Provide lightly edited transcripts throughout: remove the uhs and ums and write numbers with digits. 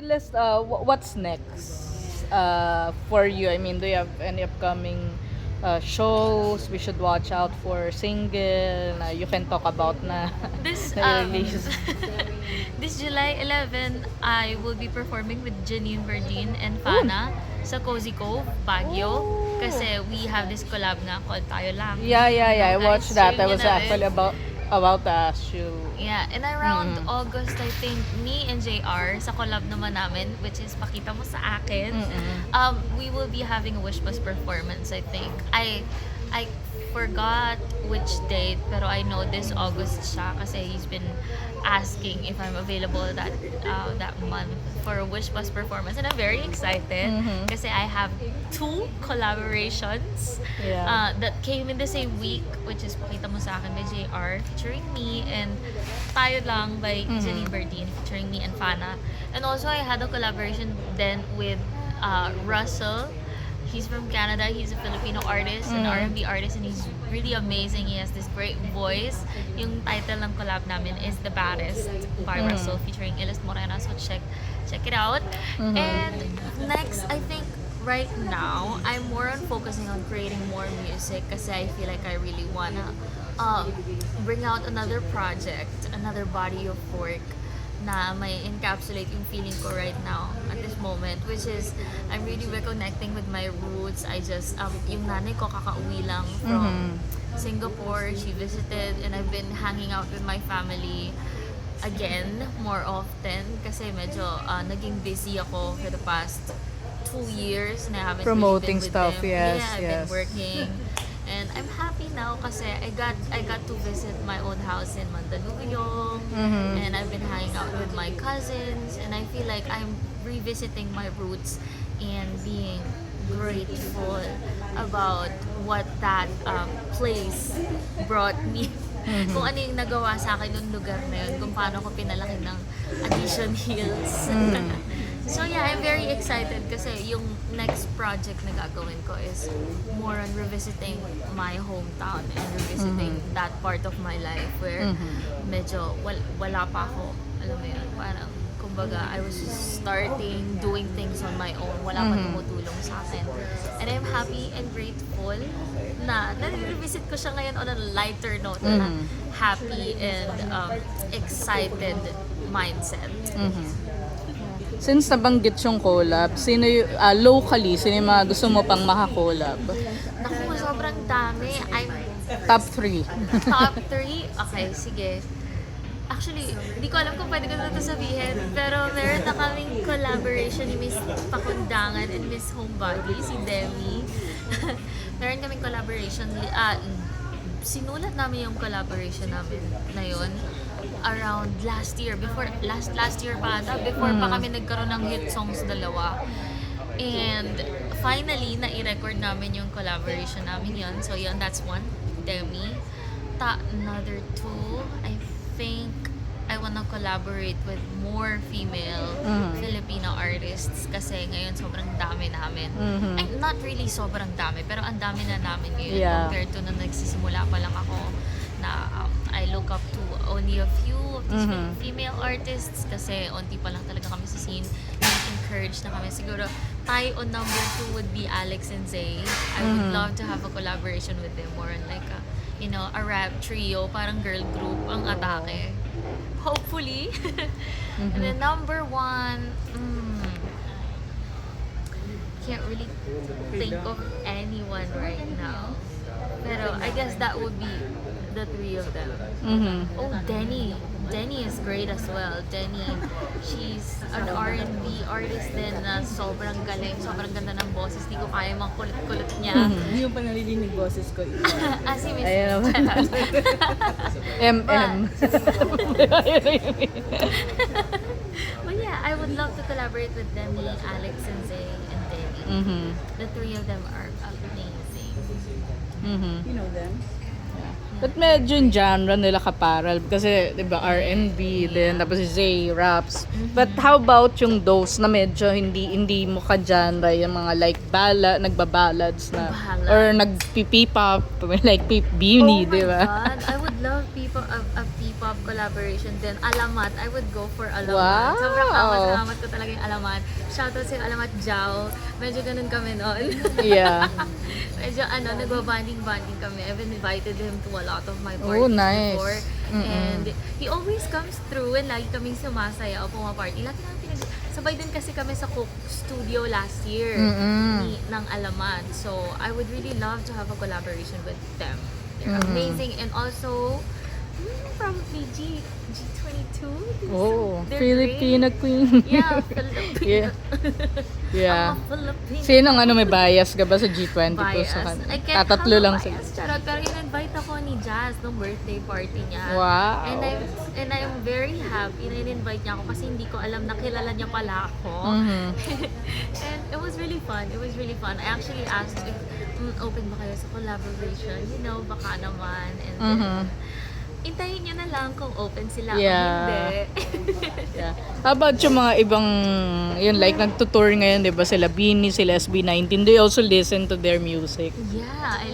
Liz, what's next for you? I mean, do you have any upcoming shows we should watch out for? Single na you can talk about na This na release? this July 11, I will be performing with Janine Verdine and Fana sa Cozy Cove, Baguio. Kasi we have this collab nga called Tayo Lang. Yeah. I watched that. I Stream was yun na actually rin. about to ask you. Yeah, and around August, I think, me and JR, sa collab naman namin, which is Pakita Mo Sa Akin, we will be having a Wish Bus performance, I think. I forgot which date, pero I know this August siya kasi he's been asking if I'm available that month for a Wish Bus performance, and I'm very excited kasi I have 2 collaborations that came in the same week, which is Pakita Mo Sa Akin by JR featuring me, and Tayo Lang by Janine Verdine featuring me and Fana. And also I had a collaboration then with Russell. He's from Canada. He's a Filipino artist, an R&B artist, and he's really amazing. He has this great voice. Yung title ng collab namin is The Baddest by Russell featuring Ilis Morena. So check it out. And next, I think right now, I'm more on focusing on creating more music kasi I feel like I really wanna bring out another project, another body of work na may encapsulate yung feeling ko right now at this moment, which is I'm really reconnecting with my roots. I just yung nanay ko kakauwi lang from Singapore. She visited and I've been hanging out with my family again more often kasi medyo naging busy ako for the past 2 years and I haven't Promoting really been with stuff, them. yes, Yeah, I've yes. been working. And I'm happy now kasi I got to visit my own house in Mandaluyong, and I've been hanging out with my cousins, and I feel like I'm revisiting my roots and being grateful about what that place brought me. Kung ano yung nagawa sa akin yung lugar na yun, kung paano ko pinalaki ng Addition Hills. So yeah, I'm very excited kasi yung next project na gagawin ko is more on revisiting my hometown and revisiting that part of my life where medyo wala pa ako, alam mo yun, parang kumbaga I was just starting doing things on my own, wala pa tumutulong sa akin. And I'm happy and grateful na nare-revisit ko siya ngayon on a lighter note, na happy and excited mindset. Since nabanggit yung collab, locally, sino yung mga gusto mo pang makakollab? Naku, sobrang dami. I'm Top 3. top 3? Okay, sige. Actually, hindi ko alam kung pwede ko na ito sabihin, pero meron na kaming collaboration ni Miss Pakundangan and Miss Homebody, si Demi. Meron kaming collaboration. Sinulat namin yung collaboration namin na yun around last year, last year pa ata, before pa kami nagkaroon ng hit songs dalawa. And finally, na-i-record namin yung collaboration namin yun. So yun, that's one, Demi. Another 2, I think I wanna collaborate with more female Filipino artists kasi ngayon sobrang dami namin. Ay, not really sobrang dami, pero ang dami na namin ngayon compared to nung nagsisimula pa lang ako na I look up to only a few of these female artists kasi onti pa lang talaga kami sa scene. Encourage na kami. Siguro, tie on number 2 would be Alex and Zay. I would love to have a collaboration with them, more on like a, a rap trio, parang girl group ang atake. Hopefully. And then number 1, can't really think of anyone right now. Pero I guess that would be the 3 of them. Oh, Denny. Denny is great as well. Denny, she's an R&B artist din na sobrang galing, sobrang ganda ng boses. Di ko kaya mang kulit-kulit niya. Hindi mo pa naririnig boses ko. Si Miss Ayan naman. But yeah, I would love to collaborate with Demi, Alex, and Zay, and Denny. The 3 of them are amazing. You know them? But medyo yung genre nila kaparal kasi 'di ba R&B din tapos si Zay raps. But how about yung those na medyo hindi mo ka genre yung mga like nagbaballads na Ballad. or nagpipi-pop like Beanie, Oh my 'di ba? God, I would love a K-pop collaboration din, Alamat. I would go for Alamat. Wow! Sobrang amat ko talaga yung Alamat. Shoutout sa Alamat Jao. Medyo ganun kami noon. Yeah. Medyo nagba-banding kami. I've invited him to a lot of my Oh, parties nice. before. Mm-mm. And he always comes through and lagi kaming sumasaya o pumaparty. Lagi namin sabay din kasi kami sa Cook Studio last year ng Alamat. So, I would really love to have a collaboration with them. They're amazing. And also, probably G22. Oh, They're Filipina great. queen. Yeah, Filipina. Yeah. Yeah. I'm a Filipina. Sinong may bias ka ba sa G22 Bias. sa I can't Tatlo have a lang bias. sila. Charot, pero in-invite ako ni Jazz nung birthday party niya. Wow. And I'm very happy na in-invite niya ako kasi hindi ko alam na kilala niya pala ako. And it was really fun. It was really fun. I actually asked if open ba kayo sa collaboration. You know, baka naman. And then, intayin niyo na lang kung open sila o Yeah. hindi. Yeah. How about yung mga ibang, yun like nagtutour ngayon, di ba? Sila Beanie, sila SB19. Do you also listen to their music? Yeah, I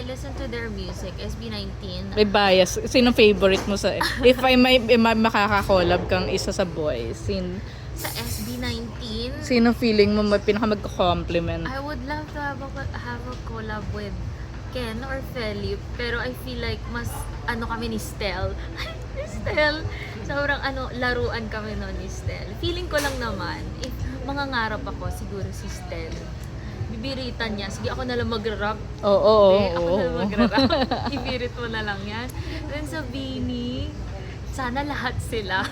listen to their music. SB19. May bias. Sino favorite mo sa... If I may makaka-collab kang isa sa boys, Sa SB19, sino feeling mo may pinaka-magka-compliment? I would love to have a collab with Ken or Felipe, pero I feel like mas kami ni Stel. Ni Stel. Sobrang laruan kami no ni Stel. Feeling ko lang naman, if mangangarap ako, siguro si Stel. Bibiritan niya. Sige, ako na lang mag-rap. Oo. Hindi, ako na lang mag-rap. Ibirit mo na lang yan. Then sa Beanie, sana lahat sila.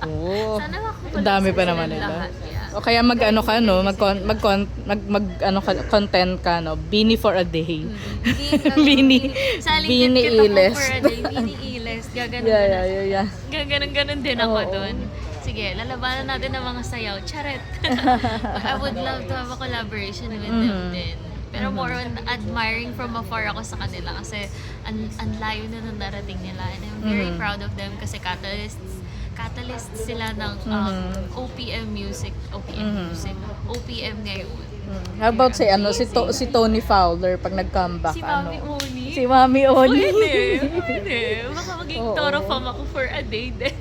Oo. Sana Ang dami pa naman nila. lahat. Yeah. O kaya content ka, no? Beanie for a day. Beanie Iles. Beanie Iles. Yeah. Gaganon din ako Oo. doon. Sige, lalabanan natin ng mga sayaw. Charet! I would love to have a collaboration with them din. Pero more on admiring from afar ako sa kanila kasi ang layo na nung narating nila. And I'm very proud of them kasi catalyst sila ng OPM music. OPM ngayon. How about si Tony Fowler pag nag-comeback? Si Mami Oni. Si Mami Oni. Pwede. Baka maging Oo. Toro Fam ako for a day din.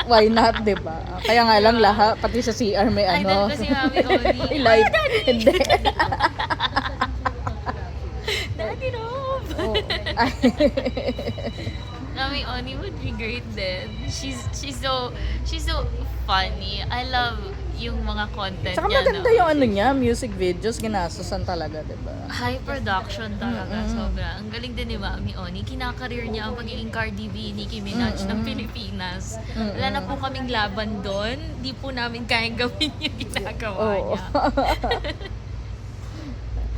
Why not, di ba? Kaya nga lang lahat, pati sa CR may Idol ko si Mami Oni. Live. Hindi. Daddy Rob! Oh. Ay. Mami Oni would be great din. She's so funny. I love yung mga content Saka niya. maganda yung niya, music videos, ginasusan talaga, di ba? High production talaga, sobra. Ang galing din ni Mami Oni. Kinakareer niya ang pagiging Cardi B, Nicki Minaj ng Pilipinas. Wala na po kaming laban doon. Di po namin kayang gawin yung ginagawa Oo. niya.